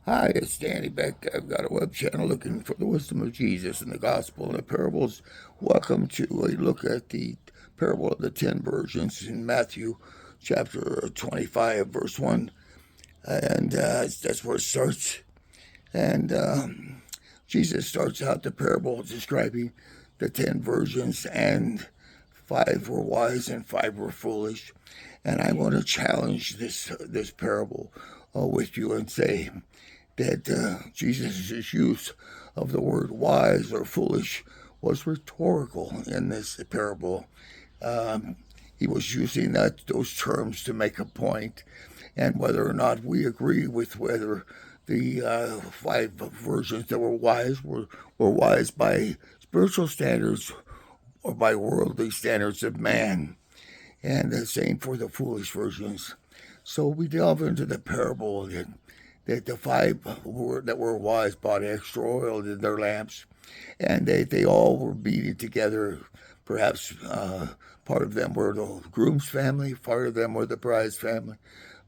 Hi, it's Danny Beck. I've got a web channel looking for the wisdom of Jesus in the gospel and the parables. Welcome to a look at the parable of the 10 virgins in Matthew chapter 25, verse 1. And that's where it starts. And Jesus starts out the parable describing the 10 virgins, and 5 were wise and 5 were foolish. And I want to challenge this parable with you and say, that Jesus' use of the word wise or foolish was rhetorical in this parable. Um, he was using those terms to make a point, and whether or not we agree with whether the 5 versions that were wise by spiritual standards or by worldly standards of man, and the same for the foolish versions. So we delve into the parable that the 5 that were wise bought extra oil in their lamps, and they all were meeting together. Perhaps part of them were the groom's family, part of them were the bride's family.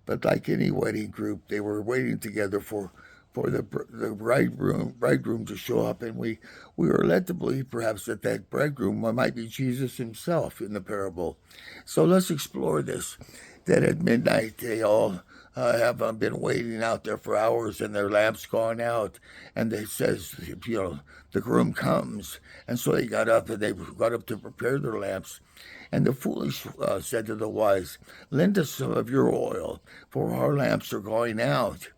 But like any wedding group, they were waiting together for the bridegroom to show up, and we were led to believe perhaps that bridegroom might be Jesus himself in the parable. So let's explore this. That at midnight they all have been waiting out there for hours, and their lamps gone out, and it says, the groom comes, and so they got up to prepare their lamps. And the foolish said to the wise, "Lend us some of your oil, for our lamps are going out."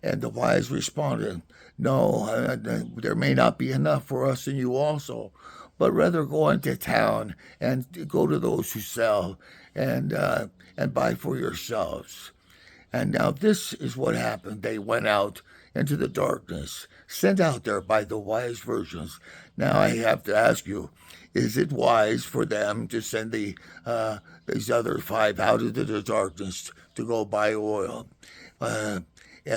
And the wise responded, "No, there may not be enough for us and you also, but rather go into town and go to those who sell and buy for yourselves." And now this is what happened. They went out into the darkness, sent out there by the wise virgins. Now I have to ask you, is it wise for them to send these other 5 out into the darkness to go buy oil uh,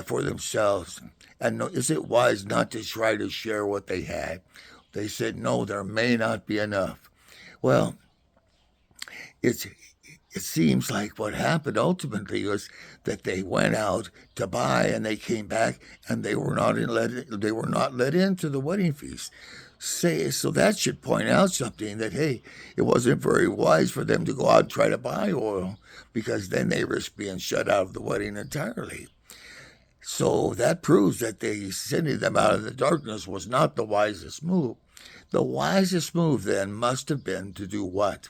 for themselves? And is it wise not to try to share what they had? They said, no, there may not be enough. Well, it's it seems like what happened ultimately was that they went out to buy and they came back and they were not let into the wedding feast. So that should point out something, that hey, it wasn't very wise for them to go out and try to buy oil, because then they risk being shut out of the wedding entirely. So that proves that they sending them out of the darkness was not the wisest move. The wisest move then must have been to do what?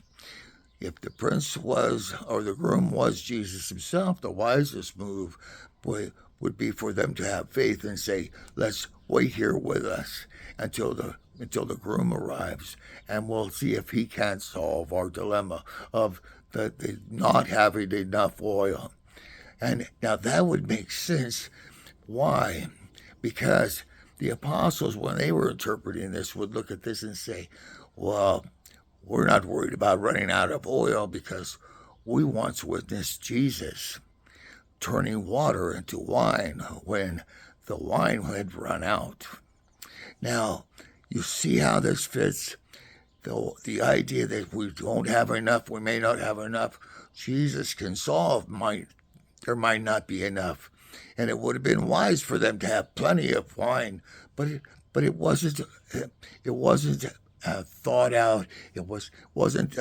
If the prince was, or the groom was Jesus himself, the wisest move would be for them to have faith and say, "Let's wait here with us until the groom arrives, and we'll see if he can't solve our dilemma of the not having enough oil." And now that would make sense. Why? Because the apostles, when they were interpreting this, would look at this and say, "Well, we're not worried about running out of oil, because we once witnessed Jesus turning water into wine when the wine had run out." Now, you see how this fits? The idea that we don't have enough, we may not have enough, Jesus can solve. There might not be enough. And it would have been wise for them to have plenty of wine, but it wasn't thought out. It wasn't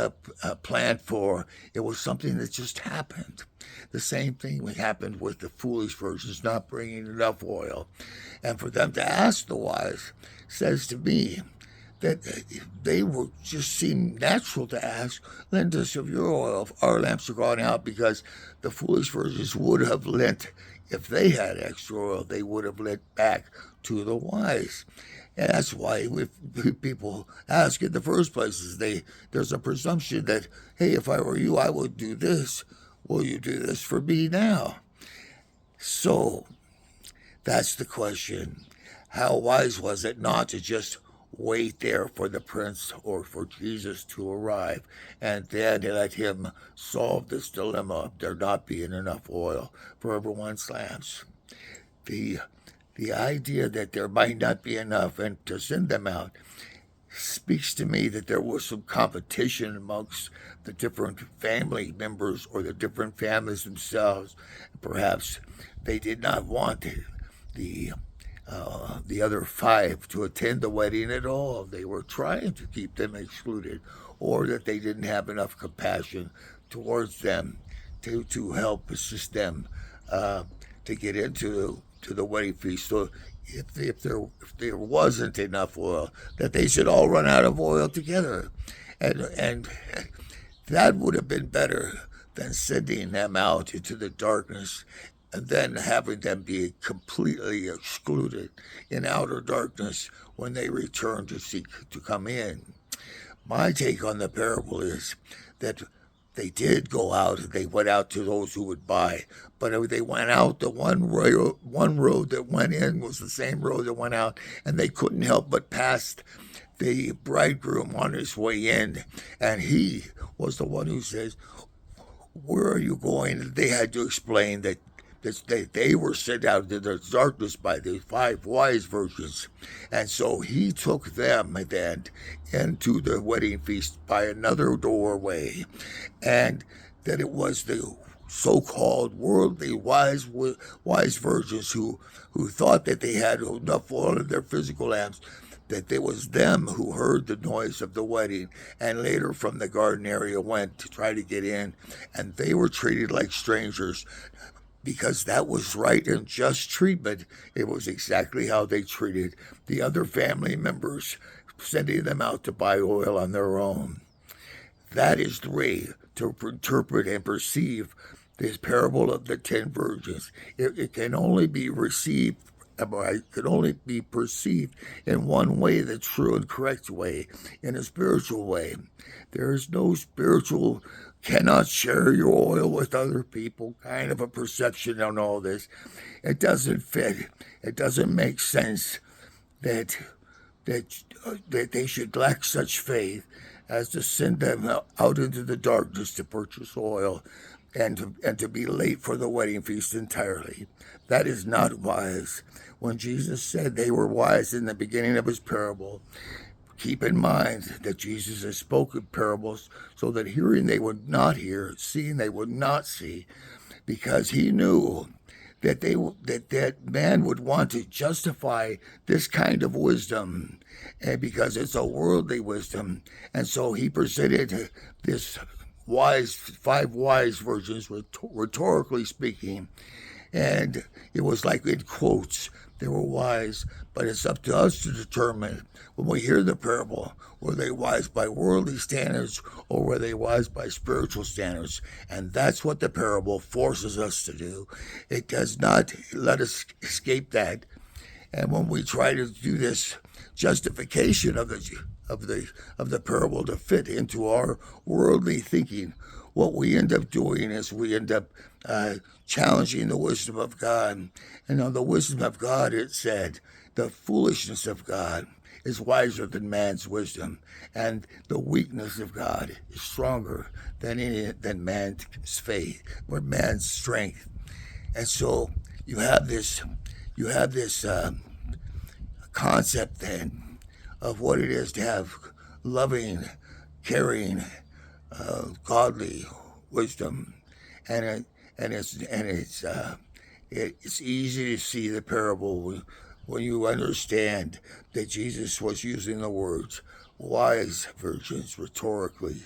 planned for. It was something that just happened. The same thing happened with the foolish virgins not bringing enough oil, and for them to ask the wise says to me that they were just seemed natural to ask, "Lend us of your oil. Our lamps are gone out," because the foolish virgins would have lent, if they had extra oil, they would have lent back to the wise. And that's why if people ask in the first place, there's a presumption that, hey, if I were you, I would do this. Will you do this for me now? So that's the question. How wise was it not to just wait there for the prince or for Jesus to arrive, and then let him solve this dilemma of there not being enough oil for everyone's lamps? The the idea that there might not be enough and to send them out speaks to me that there was some competition amongst the different family members or the different families themselves. Perhaps they did not want the the other five to attend the wedding at all. They were trying to keep them excluded, or that they didn't have enough compassion towards them to help assist them to get into to the wedding feast. So if there wasn't enough oil, that they should all run out of oil together, and that would have been better than sending them out into the darkness and then having them be completely excluded in outer darkness when they return to seek to come in. My take on the parable is that they did go out. They went out to those who would buy, but they went out. The one road that went in was the same road that went out, and they couldn't help but pass the bridegroom on his way in, and he was the one who says, "Where are you going?" And they had to explain that they were sent out into the darkness by the five wise virgins. And so he took them then into the wedding feast by another doorway. And that it was the so-called worldly wise virgins who thought that they had enough oil in their physical lamps, that it was them who heard the noise of the wedding and later from the garden area went to try to get in. And they were treated like strangers, because that was right and just treatment. It was exactly how they treated the other family members, sending them out to buy oil on their own. That is the way to interpret and perceive this parable of the 10 virgins. It can only be received, it can only be perceived in one way, the true and correct way, in a spiritual way. There is no spiritual cannot share your oil with other people kind of a perception on all this. It doesn't fit. It doesn't make sense that they should lack such faith as to send them out into the darkness to purchase oil and to be late for the wedding feast entirely. That is not wise. When Jesus said they were wise in the beginning of his parable, keep in mind that Jesus has spoken parables so that hearing they would not hear, seeing they would not see, because he knew that that man would want to justify this kind of wisdom, and because it's a worldly wisdom. And so he presented this five wise virgins, rhetorically speaking, and it was like in quotes. They were wise, but it's up to us to determine when we hear the parable, were they wise by worldly standards or were they wise by spiritual standards? And that's what the parable forces us to do. It does not let us escape that. And when we try to do this justification of the parable to fit into our worldly thinking, what we end up doing is we end up challenging the wisdom of God. And on the wisdom of God, it said, the foolishness of God is wiser than man's wisdom, and the weakness of God is stronger than man's faith or man's strength. And so you have this concept then of what it is to have loving, caring, godly wisdom, and it's easy to see the parable when you understand that Jesus was using the words wise virgins rhetorically.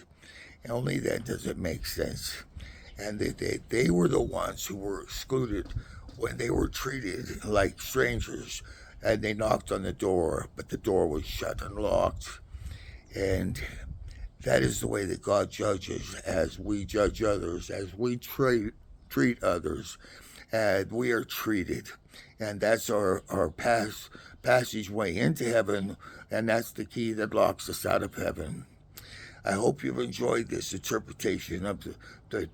Only that doesn't make sense, and they were the ones who were excluded when they were treated like strangers, and they knocked on the door, but the door was shut and locked. And that is the way that God judges, as we judge others, as we treat others, and we are treated. And that's our passageway into heaven, and that's the key that locks us out of heaven. I hope you've enjoyed this interpretation of the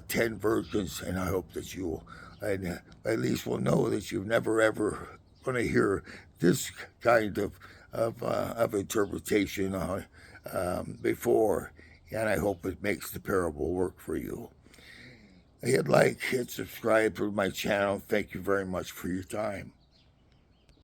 10 virgins, and I hope that you at least will know that you've never ever going to hear this kind of interpretation before, and I hope it makes the parable work for you. Hit like, hit subscribe to my channel. Thank you very much for your time.